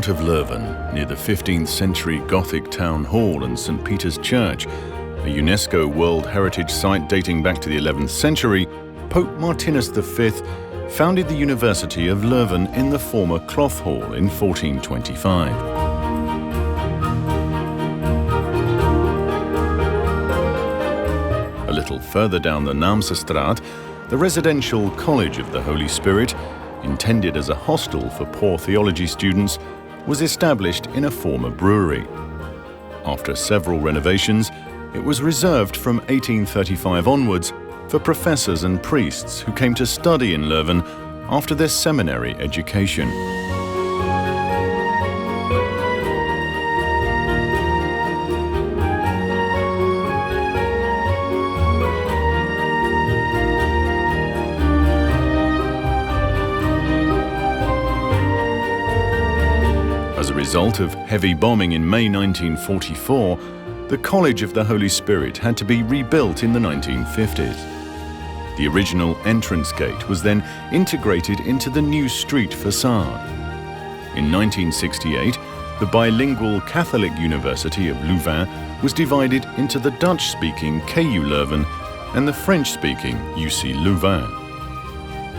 heart of Leuven, near the 15th century Gothic town hall and St. Peter's Church, a UNESCO World Heritage Site dating back to the 11th century, Pope Martinus V founded the University of Leuven in the former Cloth Hall in 1425. A little further down the Naamsestraat, the residential College of the Holy Spirit, intended as a hostel for poor theology students, was established in a former brewery. After several renovations, it was reserved from 1835 onwards for professors and priests who came to study in Leuven after their seminary education. As a result of heavy bombing in May 1944, the College of the Holy Spirit had to be rebuilt in the 1950s. The original entrance gate was then integrated into the new street facade. In 1968, the bilingual Catholic University of Louvain was divided into the Dutch-speaking KU Leuven and the French-speaking UC Louvain.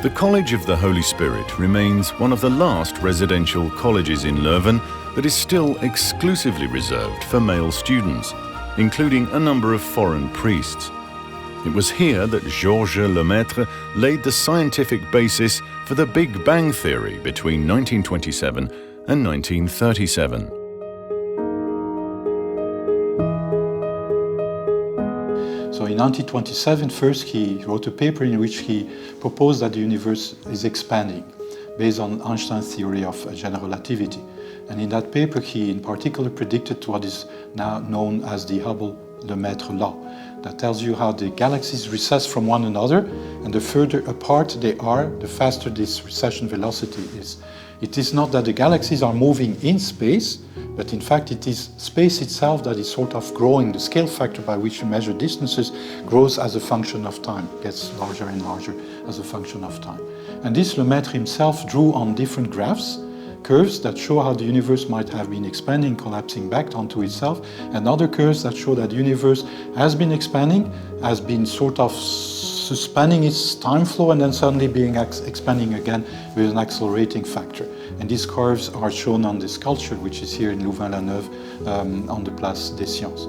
The College of the Holy Spirit remains one of the last residential colleges in Leuven that is still exclusively reserved for male students, including a number of foreign priests. It was here that Georges Lemaitre laid the scientific basis for the Big Bang Theory between 1927 and 1937. So in 1927, first he wrote a paper in which he proposed that the universe is expanding based on Einstein's theory of general relativity. And in that paper he in particular predicted what is now known as the Hubble-Lemaitre law. That tells you how the galaxies recess from one another, and the further apart they are, the faster this recession velocity is. It is not that the galaxies are moving in space, but in fact it is space itself that is sort of growing. The scale factor by which you measure distances grows as a function of time, gets larger and larger as a function of time. And this Lemaitre himself drew on different graphs, curves that show how the universe might have been expanding, collapsing back onto itself, and other curves that show that the universe has been expanding, has been sort of suspending its time flow, and then suddenly being expanding again with an accelerating factor. And these curves are shown on this sculpture, which is here in Louvain-la-Neuve on the Place des Sciences.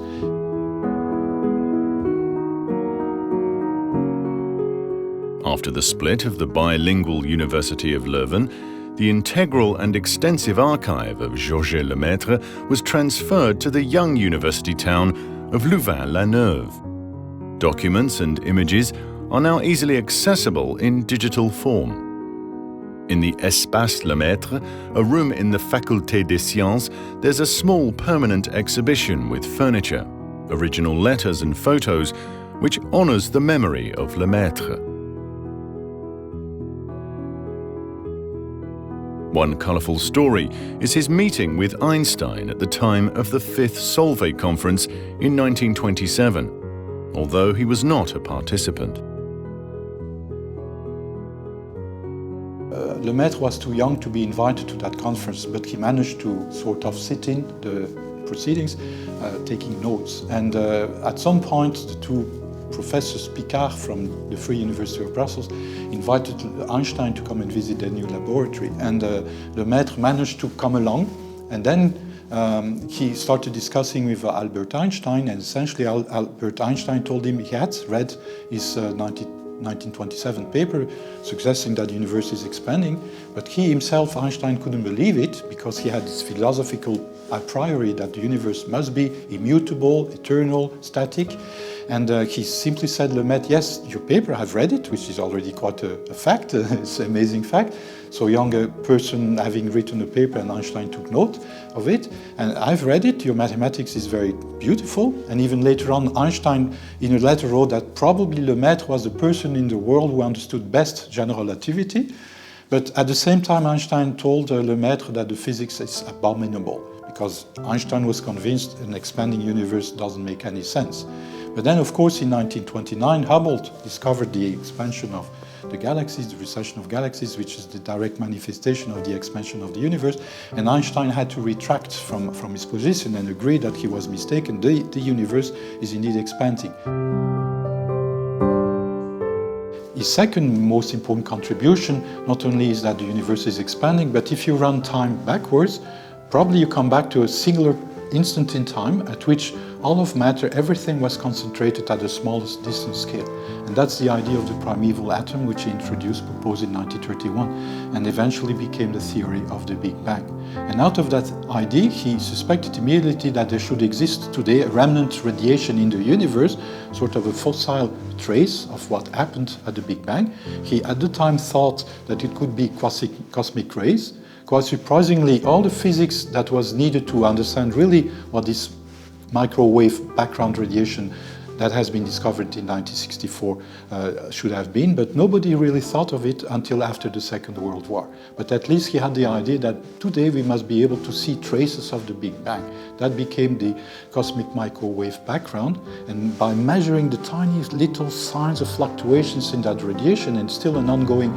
After the split of the bilingual University of Leuven, the integral and extensive archive of Georges Lemaitre was transferred to the young university town of Louvain-la-Neuve. Documents and images are now easily accessible in digital form. In the Espace Lemaitre, a room in the Faculté des Sciences, there's a small permanent exhibition with furniture, original letters and photos, which honors the memory of Lemaitre. One colorful story is his meeting with Einstein at the time of the 5th Solvay Conference in 1927, although he was not a participant. Lemaitre was too young to be invited to that conference, but he managed to sort of sit in the proceedings, taking notes. And at some point, the two Professors Picard from the Free University of Brussels invited Einstein to come and visit their new laboratory. And Lemaitre managed to come along, and then he started discussing with Albert Einstein, and essentially Albert Einstein told him he had read his 1927 paper suggesting that the universe is expanding, but he himself, Einstein, couldn't believe it because he had this philosophical a priori that the universe must be immutable, eternal, static. And he simply said, Lemaitre, yes, your paper, I've read it, which is already quite a fact, it's an amazing fact. So younger person having written a paper, and Einstein took note of it. And I've read it, your mathematics is very beautiful. And even later on, Einstein in a letter wrote that probably Lemaitre was the person in the world who understood best general relativity. But at the same time, Einstein told Lemaitre that the physics is abominable, because Einstein was convinced an expanding universe doesn't make any sense. But then, of course, in 1929, Hubble discovered the expansion of the galaxies, the recession of galaxies, which is the direct manifestation of the expansion of the universe. And Einstein had to retract from his position and agree that he was mistaken. The universe is indeed expanding. His second most important contribution not only is that the universe is expanding, but if you run time backwards, probably you come back to a singular instant in time at which all of matter, everything was concentrated at the smallest distance scale. And that's the idea of the primeval atom, which he introduced, proposed in 1931, and eventually became the theory of the Big Bang. And out of that idea, he suspected immediately that there should exist today a remnant radiation in the universe, sort of a fossil trace of what happened at the Big Bang. He at the time thought that it could be cosmic rays. Quite surprisingly, all the physics that was needed to understand really what this microwave background radiation that has been discovered in 1964 should have been, but nobody really thought of it until after the Second World War. But at least he had the idea that today we must be able to see traces of the Big Bang. That became the cosmic microwave background, and by measuring the tiny little signs of fluctuations in that radiation, and still an ongoing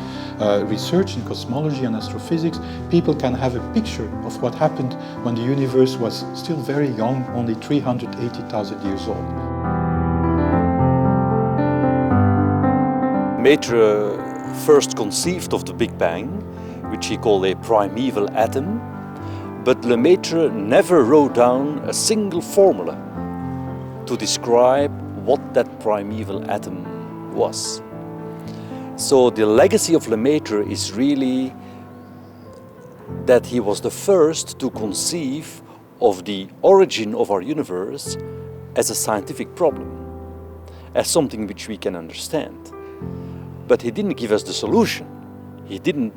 research in cosmology and astrophysics, people can have a picture of what happened when the universe was still very young, only 380,000 years old. Lemaitre first conceived of the Big Bang, which he called a primeval atom, but Lemaitre never wrote down a single formula to describe what that primeval atom was. So the legacy of Lemaitre is really that he was the first to conceive of the origin of our universe as a scientific problem, as something which we can understand. But he didn't give us the solution. He didn't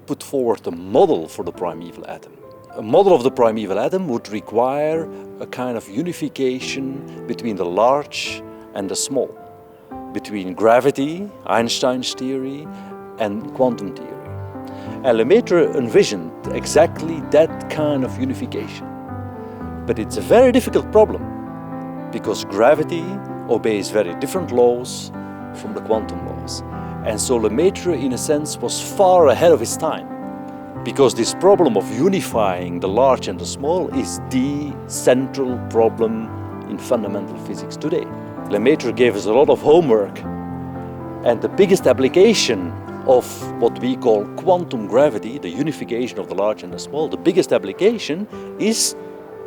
put forward a model for the primeval atom. A model of the primeval atom would require a kind of unification between the large and the small, between gravity, Einstein's theory, and quantum theory. And Lemaitre envisioned exactly that kind of unification. But it's a very difficult problem, because gravity obeys very different laws from the quantum laws. And so Lemaitre, in a sense, was far ahead of his time, because this problem of unifying the large and the small is the central problem in fundamental physics today. Lemaitre gave us a lot of homework, and the biggest application of what we call quantum gravity, the unification of the large and the small, the biggest application is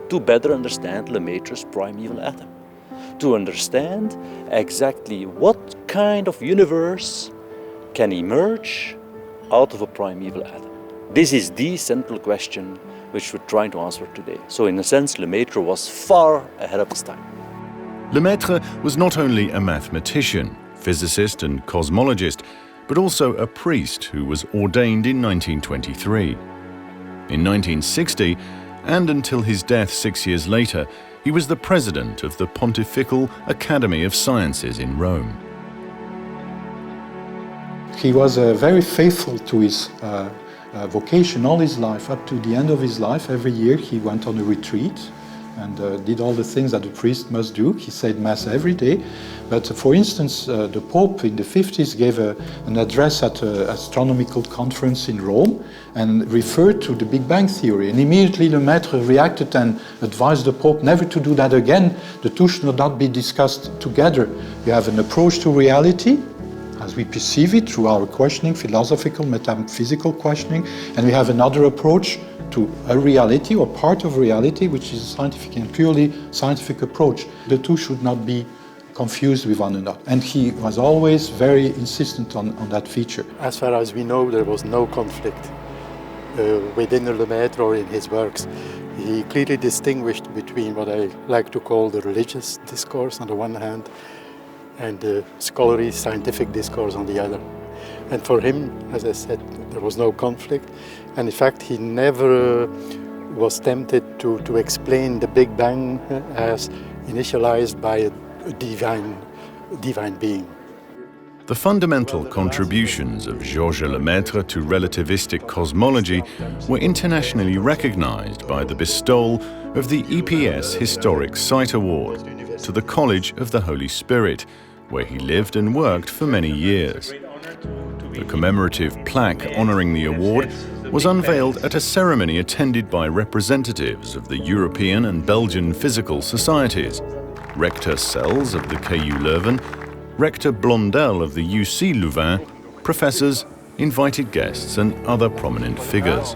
to better understand Lemaitre's primeval atom. To understand exactly what kind of universe can emerge out of a primeval atom. This is the central question which we're trying to answer today. So in a sense, Lemaitre was far ahead of his time. Lemaitre was not only a mathematician, physicist and cosmologist, but also a priest who was ordained in 1923. In 1960, and until his death 6 years later, he was the president of the Pontifical Academy of Sciences in Rome. He was very faithful to his vocation all his life. Up to the end of his life, every year he went on a retreat and did all the things that a priest must do. He said Mass every day. But for instance, the Pope in the 50s gave an address at an astronomical conference in Rome and referred to the Big Bang theory. And immediately Lemaitre reacted and advised the Pope never to do that again. The two should not be discussed together. You have an approach to reality, as we perceive it through our questioning, philosophical, metaphysical questioning, and we have another approach to a reality or part of reality, which is a scientific and purely scientific approach. The two should not be confused with one another. And he was always very insistent on that feature. As far as we know, there was no conflict within Lemaitre or in his works. He clearly distinguished between what I like to call the religious discourse on the one hand and the scholarly scientific discourse on the other. And for him, as I said, there was no conflict. And in fact, he never was tempted to explain the Big Bang as initialized by a divine being. The fundamental contributions of Georges Lemaitre to relativistic cosmology were internationally recognized by the bestowal of the EPS Historic Site Award to the College of the Holy Spirit, where he lived and worked for many years. The commemorative plaque honouring the award was unveiled at a ceremony attended by representatives of the European and Belgian physical societies, Rector Sells of the KU Leuven, Rector Blondel of the UC Louvain, professors, invited guests and other prominent figures.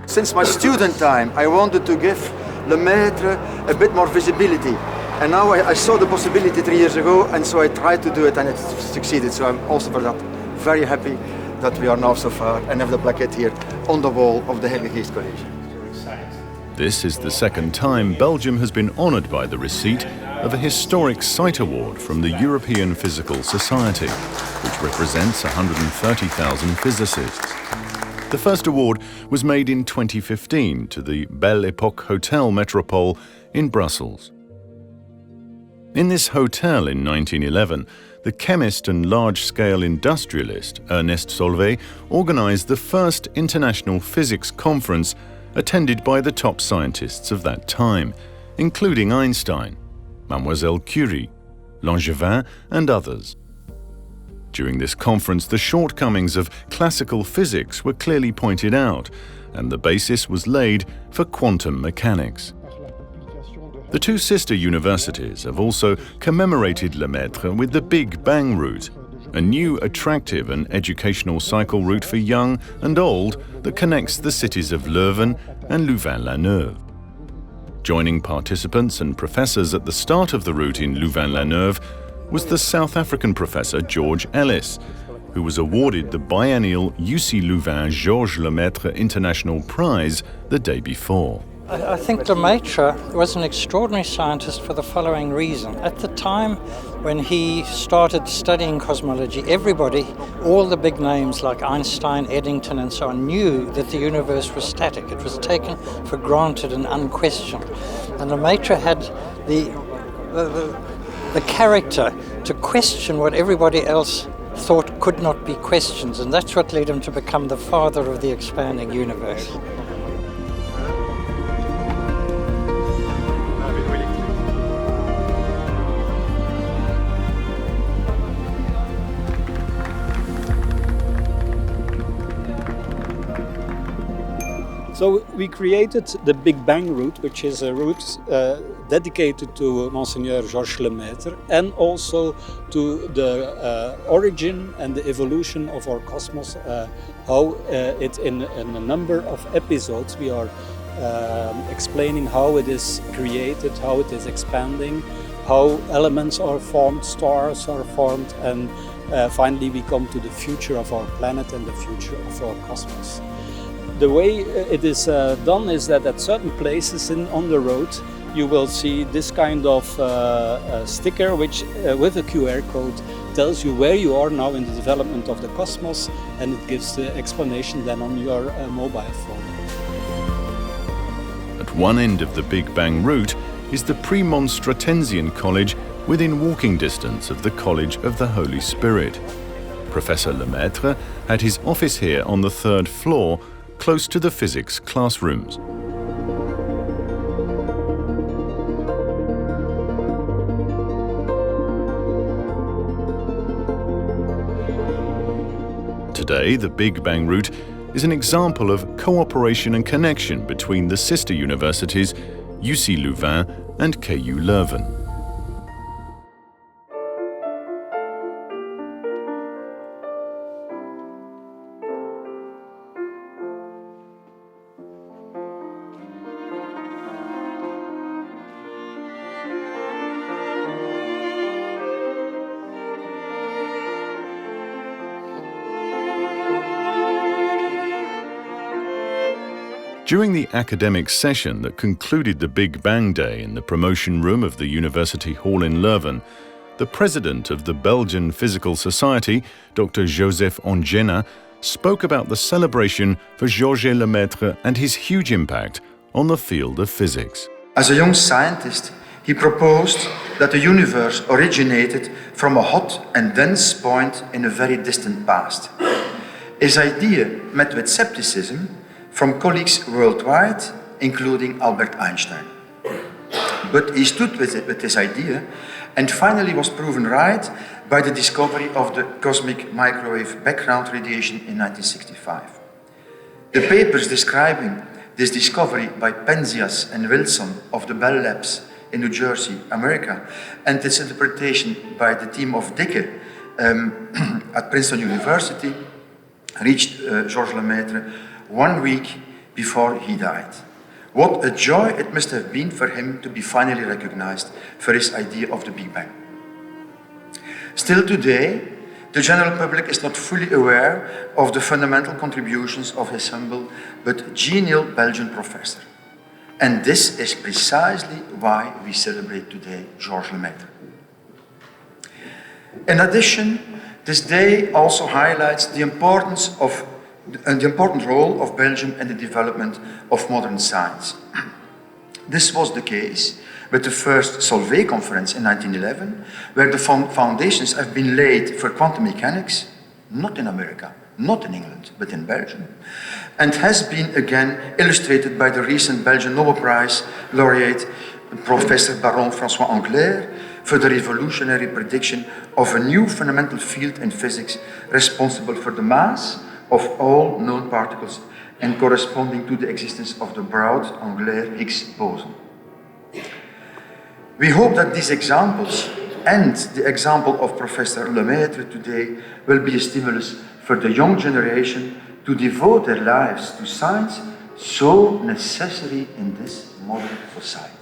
Since my student time, I wanted to give Le Maître a bit more visibility. And now I saw the possibility 3 years ago, and so I tried to do it, and it succeeded. So I'm also for that very happy that we are now so far and have the plaquette here on the wall of the Heilige Geest College. This is the second time Belgium has been honoured by the receipt of a historic site award from the European Physical Society, which represents 130,000 physicists. The first award was made in 2015 to the Belle Époque Hotel Métropole in Brussels. In this hotel in 1911, the chemist and large-scale industrialist Ernest Solvay organised the first international physics conference attended by the top scientists of that time, including Einstein, Mademoiselle Curie, Langevin and others. During this conference, the shortcomings of classical physics were clearly pointed out, and the basis was laid for quantum mechanics. The two sister universities have also commemorated Le Maître with the Big Bang route, a new, attractive and educational cycle route for young and old that connects the cities of Leuven and Louvain-la-Neuve. Joining participants and professors at the start of the route in Louvain-la-Neuve was the South African professor George Ellis, who was awarded the biennial UC Louvain Georges Lemaitre International Prize the day before. I think Lemaitre was an extraordinary scientist for the following reason. At the time when he started studying cosmology, everybody, all the big names like Einstein, Eddington and so on, knew that the universe was static. It was taken for granted and unquestioned. And Lemaitre had the character to question what everybody else thought could not be questioned, and that's what led him to become the father of the expanding universe. So we created the Big Bang route, which is a route dedicated to Monseigneur Georges Lemaitre and also to the origin and the evolution of our cosmos, how it in a number of episodes we are explaining how it is created, how it is expanding, how elements are formed, stars are formed, and finally we come to the future of our planet and the future of our cosmos. The way it is done is that at certain places on the road you will see this kind of sticker which with a QR code tells you where you are now in the development of the cosmos, and it gives the explanation then on your mobile phone. At one end of the Big Bang route is the Premonstratensian College within walking distance of the College of the Holy Spirit. Professor Lemaitre had his office here on the third floor, close to the physics classrooms. Today, the Big Bang route is an example of cooperation and connection between the sister universities UC Louvain and KU Leuven. During the academic session that concluded the Big Bang Day in the promotion room of the University Hall in Leuven, the president of the Belgian Physical Society, Dr. Joseph Ongena, spoke about the celebration for Georges Lemaitre and his huge impact on the field of physics. As a young scientist, he proposed that the universe originated from a hot and dense point in a very distant past. His idea met with skepticism from colleagues worldwide including Albert Einstein. But he stood with his idea and finally was proven right by the discovery of the cosmic microwave background radiation in 1965. The papers describing this discovery by Penzias and Wilson of the Bell Labs in New Jersey, America, and its interpretation by the team of Dicke at Princeton University reached Georges Lemaitre 1 week before he died. What a joy it must have been for him to be finally recognized for his idea of the Big Bang. Still today, the general public is not fully aware of the fundamental contributions of his humble but genial Belgian professor. And this is precisely why we celebrate today Georges Lemaitre. In addition, this day also highlights the important role of Belgium in the development of modern science. This was the case with the first Solvay conference in 1911, where the foundations have been laid for quantum mechanics, not in America, not in England, but in Belgium, and has been again illustrated by the recent Belgian Nobel Prize laureate, Professor Baron François Englert, for the revolutionary prediction of a new fundamental field in physics responsible for the mass of all known particles and corresponding to the existence of the broad Englert-Higgs boson. We hope that these examples and the example of Professor Lemaitre today will be a stimulus for the young generation to devote their lives to science so necessary in this modern society.